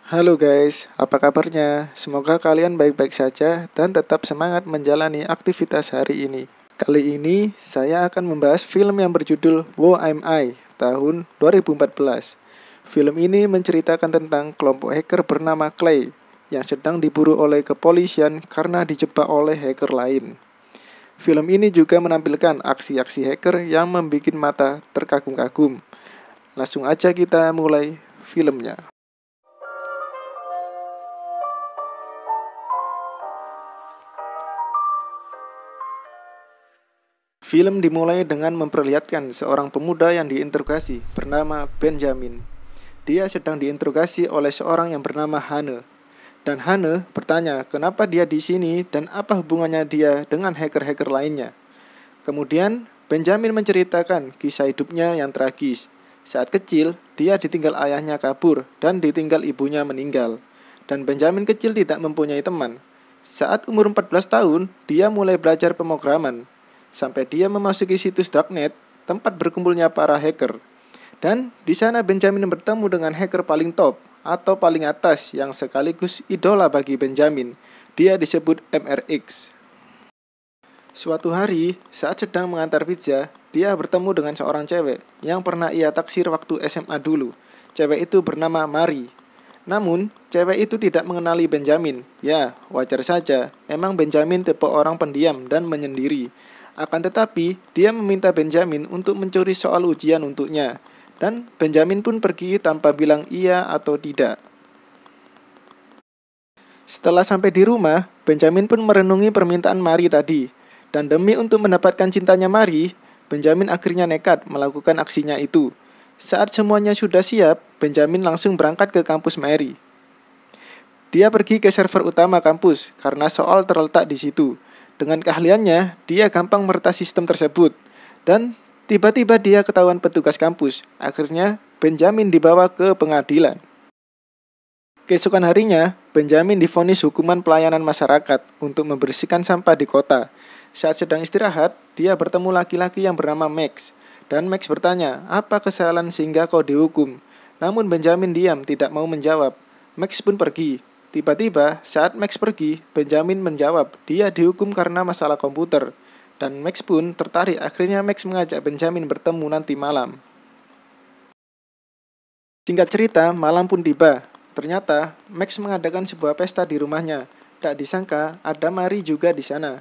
Halo guys, apa kabarnya? Semoga kalian baik-baik saja dan tetap semangat menjalani aktivitas hari ini. Kali ini saya akan membahas film yang berjudul Who Am I tahun 2014. Film ini menceritakan tentang kelompok hacker bernama Clay yang sedang diburu oleh kepolisian karena dijebak oleh hacker lain. Film ini juga menampilkan aksi-aksi hacker yang membuat mata terkagum-kagum. Langsung aja kita mulai filmnya. Film dimulai dengan memperlihatkan seorang pemuda yang diinterogasi bernama Benjamin. Dia sedang diinterogasi oleh seorang yang bernama Hane. Dan Hane bertanya kenapa dia di sini dan apa hubungannya dia dengan hacker-hacker lainnya. Kemudian Benjamin menceritakan kisah hidupnya yang tragis. Saat kecil, dia ditinggal ayahnya kabur dan ditinggal ibunya meninggal. Dan Benjamin kecil tidak mempunyai teman. Saat umur 14 tahun, dia mulai belajar pemrograman. Sampai dia memasuki situs darknet, tempat berkumpulnya para hacker. Dan di sana Benjamin bertemu dengan hacker paling top atau paling atas yang sekaligus idola bagi Benjamin. Dia disebut MRX. Suatu hari, saat sedang mengantar pizza, dia bertemu dengan seorang cewek yang pernah ia taksir waktu SMA dulu. Cewek itu bernama Mari. Namun, cewek itu tidak mengenali Benjamin. Ya, wajar saja, emang Benjamin tipe orang pendiam dan menyendiri. Akan tetapi, dia meminta Benjamin untuk mencuri soal ujian untuknya. Dan Benjamin pun pergi tanpa bilang iya atau tidak. Setelah sampai di rumah, Benjamin pun merenungi permintaan Mari tadi. Dan demi untuk mendapatkan cintanya Mari, Benjamin akhirnya nekat melakukan aksinya itu. Saat semuanya sudah siap, Benjamin langsung berangkat ke kampus Mary. Dia pergi ke server utama kampus karena soal terletak di situ. Dengan keahliannya, dia gampang meretas sistem tersebut. Dan tiba-tiba dia ketahuan petugas kampus. Akhirnya, Benjamin dibawa ke pengadilan. Keesokan harinya, Benjamin divonis hukuman pelayanan masyarakat untuk membersihkan sampah di kota. Saat sedang istirahat, dia bertemu laki-laki yang bernama Max. Dan Max bertanya, apa kesalahan sehingga kau dihukum? Namun Benjamin diam, tidak mau menjawab. Max pun pergi. Tiba-tiba, saat Max pergi, Benjamin menjawab, dia dihukum karena masalah komputer. Dan Max pun tertarik, akhirnya Max mengajak Benjamin bertemu nanti malam. Singkat cerita, malam pun tiba. Ternyata, Max mengadakan sebuah pesta di rumahnya. Tak disangka, ada Mari juga di sana.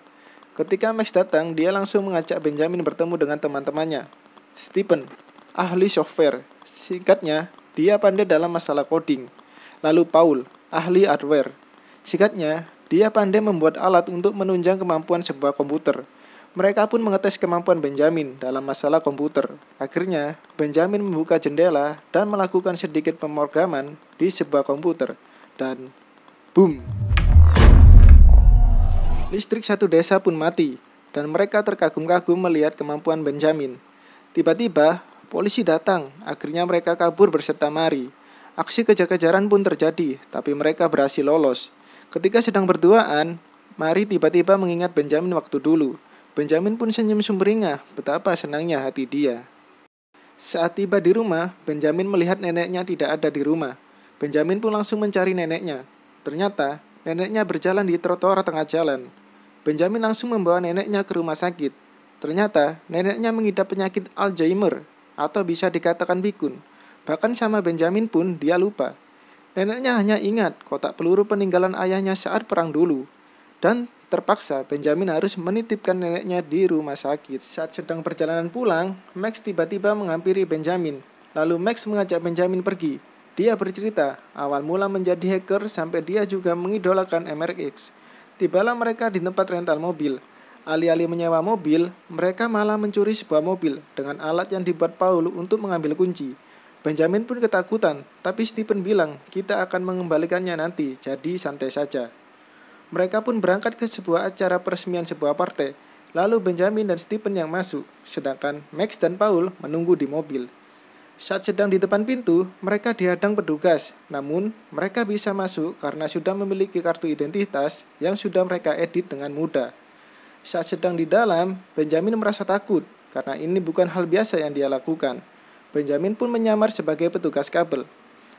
Ketika Max datang, dia langsung mengajak Benjamin bertemu dengan teman-temannya. Stephen, ahli software. Singkatnya, dia pandai dalam masalah coding. Lalu Paul, ahli hardware. Singkatnya, dia pandai membuat alat untuk menunjang kemampuan sebuah komputer. Mereka pun mengetes kemampuan Benjamin dalam masalah komputer. Akhirnya, Benjamin membuka jendela dan melakukan sedikit pemrograman di sebuah komputer. Dan, boom! Listrik satu desa pun mati, dan mereka terkagum-kagum melihat kemampuan Benjamin. Tiba-tiba, polisi datang. Akhirnya mereka kabur berserta Mari. Aksi kejar-kejaran pun terjadi, tapi mereka berhasil lolos. Ketika sedang berduaan, Mari tiba-tiba mengingat Benjamin waktu dulu. Benjamin pun senyum sumringah, betapa senangnya hati dia. Saat tiba di rumah, Benjamin melihat neneknya tidak ada di rumah. Benjamin pun langsung mencari neneknya. Ternyata, neneknya berjalan di trotoar tengah jalan. Benjamin langsung membawa neneknya ke rumah sakit. Ternyata, neneknya mengidap penyakit Alzheimer, atau bisa dikatakan pikun. Bahkan sama Benjamin pun dia lupa. Neneknya hanya ingat kotak peluru peninggalan ayahnya saat perang dulu. Dan terpaksa Benjamin harus menitipkan neneknya di rumah sakit. Saat sedang perjalanan pulang, Max tiba-tiba menghampiri Benjamin. Lalu Max mengajak Benjamin pergi. Dia bercerita, awal mula menjadi hacker sampai dia juga mengidolakan MRX. Tibalah mereka di tempat rental mobil. Alih-alih menyewa mobil, mereka malah mencuri sebuah mobil dengan alat yang dibuat Paul untuk mengambil kunci. Benjamin pun ketakutan, tapi Stephen bilang, kita akan mengembalikannya nanti, jadi santai saja. Mereka pun berangkat ke sebuah acara peresmian sebuah partai. Lalu Benjamin dan Stephen yang masuk, sedangkan Max dan Paul menunggu di mobil. Saat sedang di depan pintu, mereka dihadang petugas. Namun, mereka bisa masuk karena sudah memiliki kartu identitas yang sudah mereka edit dengan mudah. Saat sedang di dalam, Benjamin merasa takut karena ini bukan hal biasa yang dia lakukan. Benjamin pun menyamar sebagai petugas kabel.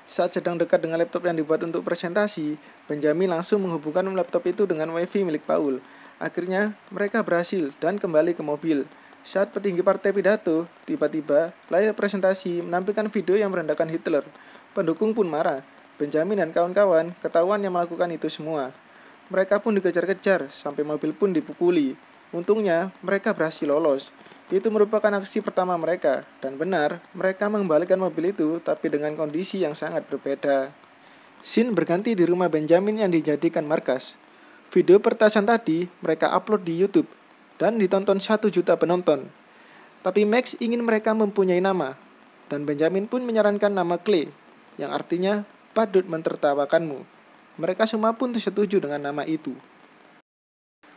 Saat sedang dekat dengan laptop yang dibuat untuk presentasi, Benjamin langsung menghubungkan laptop itu dengan wifi milik Paul. Akhirnya, mereka berhasil dan kembali ke mobil. Saat petinggi partai pidato, tiba-tiba layar presentasi menampilkan video yang merendahkan Hitler. Pendukung pun marah. Benjamin dan kawan-kawan ketahuan yang melakukan itu semua. Mereka pun dikejar-kejar, sampai mobil pun dipukuli. Untungnya, mereka berhasil lolos. Itu merupakan aksi pertama mereka, dan benar, mereka mengembalikan mobil itu, tapi dengan kondisi yang sangat berbeda. Scene berganti di rumah Benjamin yang dijadikan markas. Video pertasan tadi, mereka upload di YouTube, dan ditonton 1 juta penonton. Tapi Max ingin mereka mempunyai nama, dan Benjamin pun menyarankan nama Clay, yang artinya, patut mentertawakanmu. Mereka semua pun setuju dengan nama itu.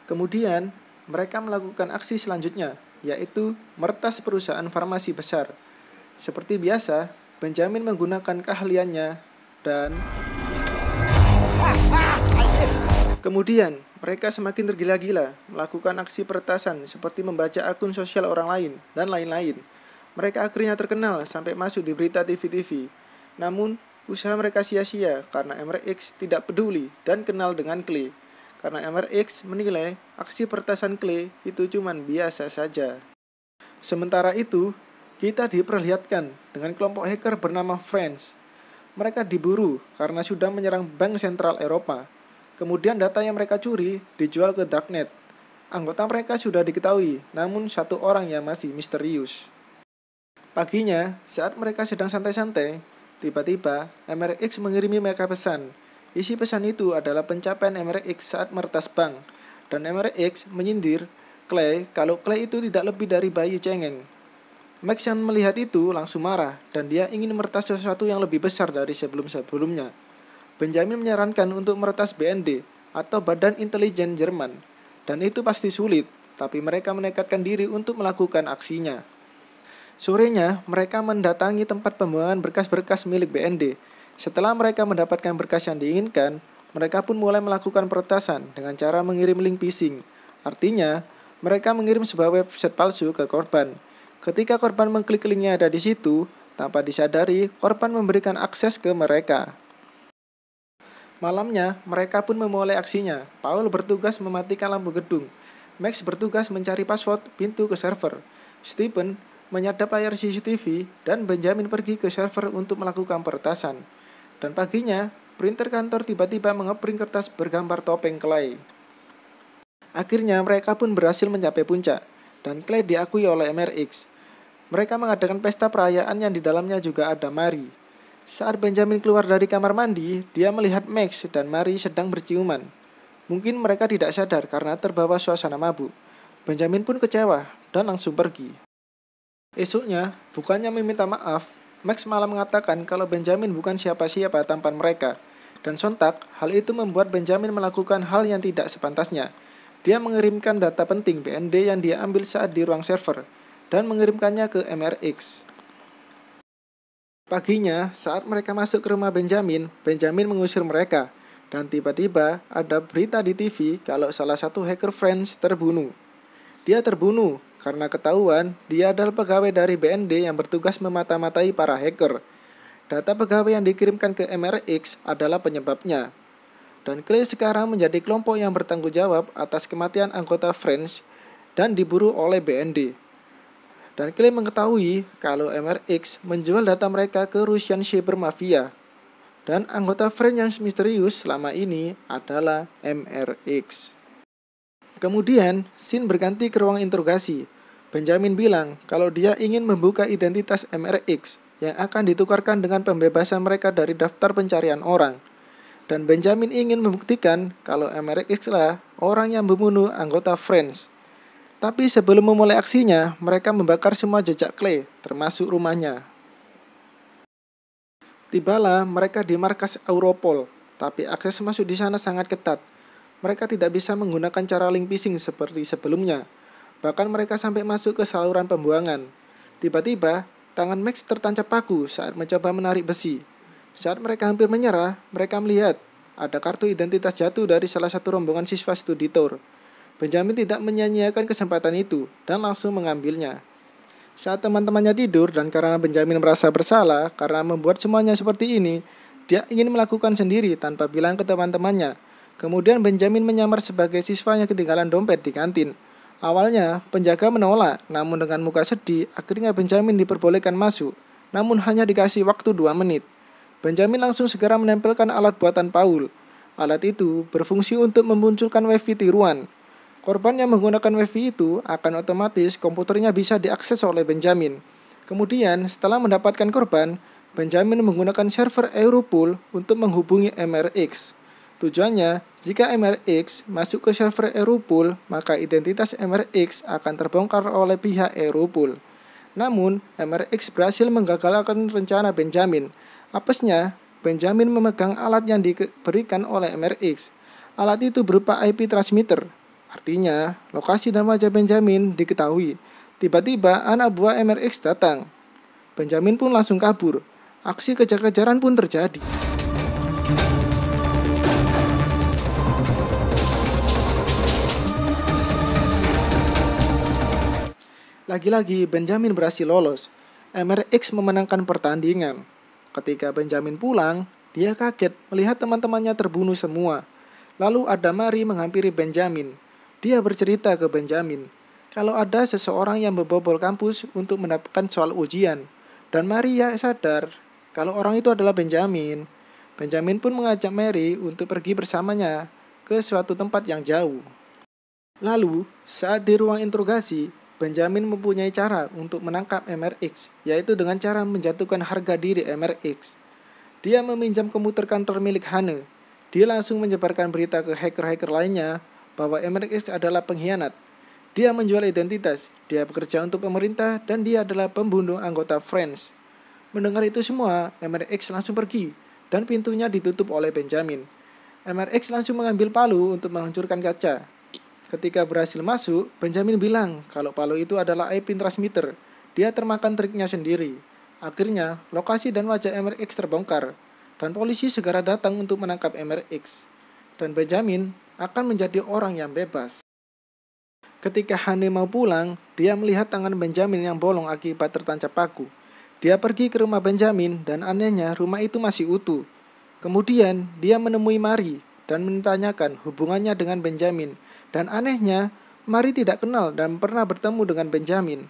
Kemudian, mereka melakukan aksi selanjutnya, yaitu meretas perusahaan farmasi besar. Seperti biasa, Benjamin menggunakan keahliannya dan kemudian mereka semakin tergila-gila melakukan aksi peretasan seperti membaca akun sosial orang lain dan lain-lain. Mereka akhirnya terkenal sampai masuk di berita TV-TV. Namun, usaha mereka sia-sia karena MRX tidak peduli dan kenal dengan Clay. Karena MRX menilai aksi peretasan Clay itu cuma biasa saja. Sementara itu, kita diperlihatkan dengan kelompok hacker bernama Friends. Mereka diburu karena sudah menyerang Bank Sentral Eropa. Kemudian data yang mereka curi dijual ke Darknet. Anggota mereka sudah diketahui, namun 1 orang yang masih misterius. Paginya, saat mereka sedang santai-santai, tiba-tiba MRX mengirimi mereka pesan. Isi pesan itu adalah pencapaian MRX saat meretas bank, dan MRX menyindir Clay kalau Clay itu tidak lebih dari bayi cengeng. Max yang melihat itu langsung marah, dan dia ingin meretas sesuatu yang lebih besar dari sebelum-sebelumnya. Benjamin menyarankan untuk meretas BND, atau Badan Intelijen Jerman, dan itu pasti sulit, tapi mereka menekadkan diri untuk melakukan aksinya. Sorenya, mereka mendatangi tempat pembuangan berkas-berkas milik BND. Setelah mereka mendapatkan berkas yang diinginkan, mereka pun mulai melakukan peretasan dengan cara mengirim link phishing. Artinya, mereka mengirim sebuah website palsu ke korban. Ketika korban mengklik linknya ada di situ, tanpa disadari, korban memberikan akses ke mereka. Malamnya, mereka pun memulai aksinya. Paul bertugas mematikan lampu gedung. Max bertugas mencari password pintu ke server. Stephen menyadap layar CCTV, dan Benjamin pergi ke server untuk melakukan peretasan. Dan paginya, printer kantor tiba-tiba ngeprint kertas bergambar topeng Clay. Akhirnya mereka pun berhasil mencapai puncak, dan Clay diakui oleh MRX. Mereka mengadakan pesta perayaan yang di dalamnya juga ada Mary. Saat Benjamin keluar dari kamar mandi, dia melihat Max dan Mary sedang berciuman. Mungkin mereka tidak sadar karena terbawa suasana mabuk. Benjamin pun kecewa dan langsung pergi. Esoknya, bukannya meminta maaf, Max malah mengatakan kalau Benjamin bukan siapa-siapa tampan mereka. Dan sontak, hal itu membuat Benjamin melakukan hal yang tidak sepantasnya. Dia mengirimkan data penting BND yang dia ambil saat di ruang server, dan mengirimkannya ke MRX. Paginya, saat mereka masuk ke rumah Benjamin, Benjamin mengusir mereka. Dan tiba-tiba ada berita di TV kalau salah satu hacker Friends terbunuh. Dia terbunuh karena ketahuan dia adalah pegawai dari BND yang bertugas memata-matai para hacker. Data pegawai yang dikirimkan ke MRX adalah penyebabnya. Dan Clay sekarang menjadi kelompok yang bertanggung jawab atas kematian anggota Friends dan diburu oleh BND. Dan Clay mengetahui kalau MRX menjual data mereka ke Russian Cyber Mafia. Dan anggota Friends yang misterius selama ini adalah MRX. Kemudian, scene berganti ke ruang interogasi. Benjamin bilang kalau dia ingin membuka identitas MRX yang akan ditukarkan dengan pembebasan mereka dari daftar pencarian orang. Dan Benjamin ingin membuktikan kalau MRX lah orang yang membunuh anggota Friends. Tapi sebelum memulai aksinya, mereka membakar semua jejak Clay, termasuk rumahnya. Tibalah mereka di markas Europol, tapi akses masuk di sana sangat ketat. Mereka tidak bisa menggunakan cara link phishing seperti sebelumnya. Bahkan mereka sampai masuk ke saluran pembuangan. Tiba-tiba, tangan Max tertancap paku saat mencoba menarik besi. Saat mereka hampir menyerah, mereka melihat ada kartu identitas jatuh dari salah satu rombongan siswa studi tour. Benjamin tidak menyia-nyiakan kesempatan itu dan langsung mengambilnya. Saat teman-temannya tidur dan karena Benjamin merasa bersalah karena membuat semuanya seperti ini, Dia ingin melakukan sendiri tanpa bilang ke teman-temannya. Kemudian Benjamin menyamar sebagai siswanya ketinggalan dompet di kantin. Awalnya, penjaga menolak, namun dengan muka sedih, akhirnya Benjamin diperbolehkan masuk. Namun hanya dikasih waktu 2 menit. Benjamin langsung segera menempelkan alat buatan Paul. Alat itu berfungsi untuk memunculkan wifi tiruan. Korban yang menggunakan wifi itu akan otomatis komputernya bisa diakses oleh Benjamin. Kemudian, setelah mendapatkan korban, Benjamin menggunakan server Europol untuk menghubungi MRX. Tujuannya, jika MRX masuk ke server Europol, maka identitas MRX akan terbongkar oleh pihak Europol. Namun, MRX berhasil menggagalkan rencana Benjamin. Apesnya, Benjamin memegang alat yang diberikan oleh MRX. Alat itu berupa IP transmitter. Artinya, lokasi dan wajah Benjamin diketahui. Tiba-tiba, anak buah MRX datang. Benjamin pun langsung kabur. Aksi kejar-kejaran pun terjadi. Lagi-lagi Benjamin berhasil lolos. MRX memenangkan pertandingan. Ketika Benjamin pulang, dia kaget melihat teman-temannya terbunuh semua. Lalu ada Mary menghampiri Benjamin. Dia bercerita ke Benjamin kalau ada seseorang yang membobol kampus untuk mendapatkan soal ujian. Dan Maria sadar kalau orang itu adalah Benjamin. Benjamin pun mengajak Mary untuk pergi bersamanya ke suatu tempat yang jauh. Lalu, saat di ruang interogasi, Benjamin mempunyai cara untuk menangkap MRX, yaitu dengan cara menjatuhkan harga diri MRX. Dia meminjam komputer kantor milik Hane. Dia langsung menyebarkan berita ke hacker-hacker lainnya bahwa MRX adalah pengkhianat. Dia menjual identitas, dia bekerja untuk pemerintah, dan dia adalah pembunuh anggota Friends. Mendengar itu semua, MRX langsung pergi, dan pintunya ditutup oleh Benjamin. MRX langsung mengambil palu untuk menghancurkan kaca. Ketika berhasil masuk, Benjamin bilang kalau palu itu adalah IP transmitter. Dia termakan triknya sendiri. Akhirnya, lokasi dan wajah MRX terbongkar, dan polisi segera datang untuk menangkap MRX. Dan Benjamin akan menjadi orang yang bebas. Ketika Hane mau pulang, dia melihat tangan Benjamin yang bolong akibat tertancap paku. Dia pergi ke rumah Benjamin dan anehnya rumah itu masih utuh. Kemudian dia menemui Mary dan menanyakan hubungannya dengan Benjamin. Dan anehnya, Mary tidak kenal dan pernah bertemu dengan Benjamin.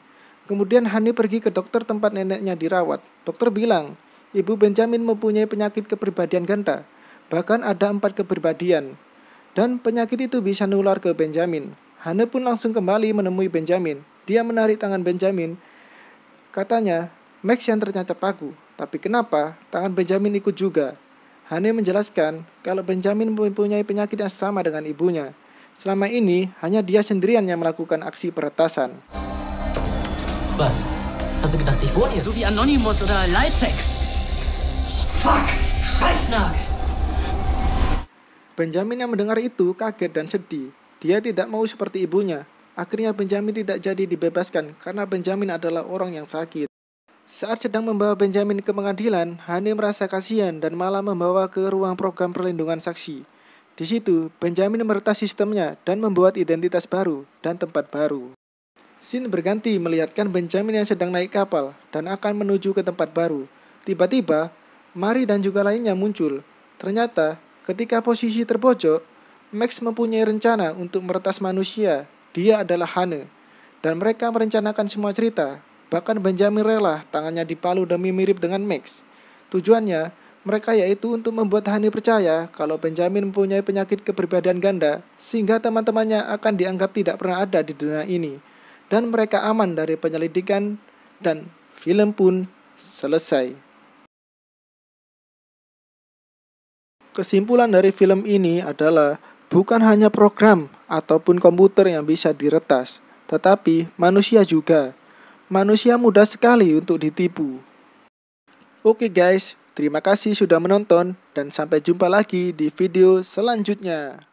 Kemudian Hane pergi ke dokter tempat neneknya dirawat. Dokter bilang, ibu Benjamin mempunyai penyakit kepribadian ganda. Bahkan ada 4 kepribadian. Dan penyakit itu bisa nular ke Benjamin. Hane pun langsung kembali menemui Benjamin. Dia menarik tangan Benjamin. Katanya, Max yang tertancap paku. Tapi kenapa tangan Benjamin ikut juga? Hane menjelaskan kalau Benjamin mempunyai penyakit yang sama dengan ibunya. Selama ini, hanya dia sendirian yang melakukan aksi peretasan. Was? Hast du gedacht, ich wohne hier? So wie Anonymous oder Leitzek. Fuck! Scheißnagel! Benjamin yang mendengar itu kaget dan sedih. Dia tidak mau seperti ibunya. Akhirnya Benjamin tidak jadi dibebaskan karena Benjamin adalah orang yang sakit. Saat sedang membawa Benjamin ke pengadilan, Hane merasa kasihan dan malah membawa ke ruang program perlindungan saksi. Di situ, Benjamin meretas sistemnya dan membuat identitas baru dan tempat baru. Scene berganti melihatkan Benjamin yang sedang naik kapal dan akan menuju ke tempat baru. Tiba-tiba, Mary dan juga lainnya muncul. Ternyata, ketika posisi terpojok, Max mempunyai rencana untuk meretas manusia. Dia adalah Hane. Dan mereka merencanakan semua cerita. Bahkan Benjamin rela tangannya dipalu demi mirip dengan Max. Tujuannya, mereka yaitu untuk membuat Hane percaya kalau Benjamin mempunyai penyakit kepribadian ganda, sehingga teman-temannya akan dianggap tidak pernah ada di dunia ini. Dan mereka aman dari penyelidikan, dan film pun selesai. Kesimpulan dari film ini adalah bukan hanya program ataupun komputer yang bisa diretas, tetapi manusia juga. Manusia mudah sekali untuk ditipu. Oke guys, terima kasih sudah menonton dan sampai jumpa lagi di video selanjutnya.